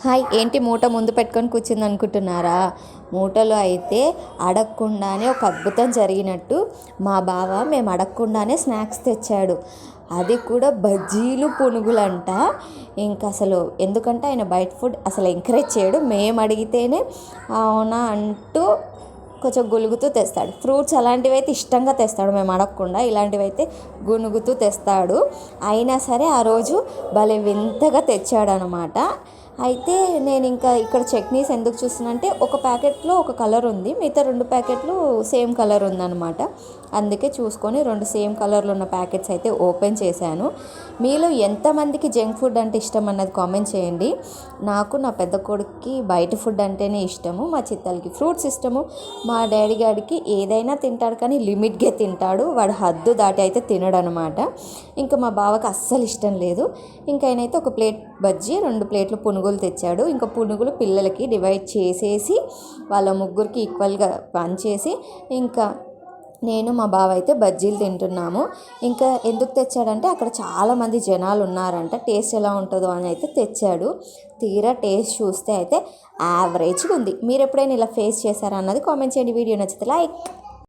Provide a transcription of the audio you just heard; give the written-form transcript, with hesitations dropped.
Hi, ఏంటి మూట ముందు పెట్టుకొని కూర్చుంది అనుకుంటున్నారా? మూటలో అయితే అడగకుండానే ఒక అద్భుతం జరిగినట్టు మా బావ మేము అడగకుండానే స్నాక్స్ తెచ్చాడు. అది కూడా బజ్జీలు పునుగులంట. ఇంకా అసలు ఎందుకంటే ఆయన బయట ఫుడ్ అసలు ఎంకరేజ్ చేయడు. మేము అడిగితేనే అవునా అంటూ కొంచెం గులుగుతూ తెస్తాడు. ఫ్రూట్స్ అలాంటివి అయితే ఇష్టంగా తెస్తాడు, మేము అడగకుండా. ఇలాంటివి అయితే గునుగుతూ తెస్తాడు. అయినా సరే ఆ రోజు భలే వింతగా తెచ్చాడనమాట. అయితే నేను ఇంకా ఇక్కడ చట్నీస్ ఎందుకు చూస్తున్నానంటే ఒక ప్యాకెట్లో ఒక కలర్ ఉంది, మిగతా 2 ప్యాకెట్లు సేమ్ కలర్ ఉందన్నమాట. అందుకే చూసుకొని 2 సేమ్ కలర్లో ఉన్న ప్యాకెట్స్ అయితే ఓపెన్ చేశాను. మీలో ఎంతమందికి జంక్ ఫుడ్ అంటే ఇష్టం అన్నది కామెంట్ చేయండి. నాకు, నా పెద్ద కొడుక్కి బయట ఫుడ్ అంటేనే ఇష్టము, మా చిత్తలకి ఫ్రూట్స్ ఇష్టము, మా డాడీ గారికి ఏదైనా తింటాడు కానీ లిమిట్గా తింటాడు. వాడు హద్దు దాటి అయితే తినడు అనమాట. ఇంకా మా బావకి అస్సలు ఇష్టం లేదు. ఇంకా ఆయనైతే ఒక ప్లేట్ బజ్జీ, 2 ప్లేట్లు పునుగులు తెచ్చాడు. ఇంకా పునుగులు పిల్లలకి డివైడ్ చేసేసి వాళ్ళ ముగ్గురికి ఈక్వల్గా పంచేసి ఇంకా నేను మా బావ అయితే బజ్జీలు తింటున్నాము. ఇంకా ఎందుకు తెచ్చాడంటే అక్కడ చాలామంది జనాలు ఉన్నారంట, టేస్ట్ ఎలా ఉంటుందో అని అయితే తెచ్చాడు. తీరా టేస్ట్ చూస్తే అయితే యావరేజ్గా ఉంది. మీరు ఎప్పుడైనా ఇలా ఫేస్ చేశారా అన్నది కామెంట్ చేయండి. వీడియో నచ్చితే లైక్.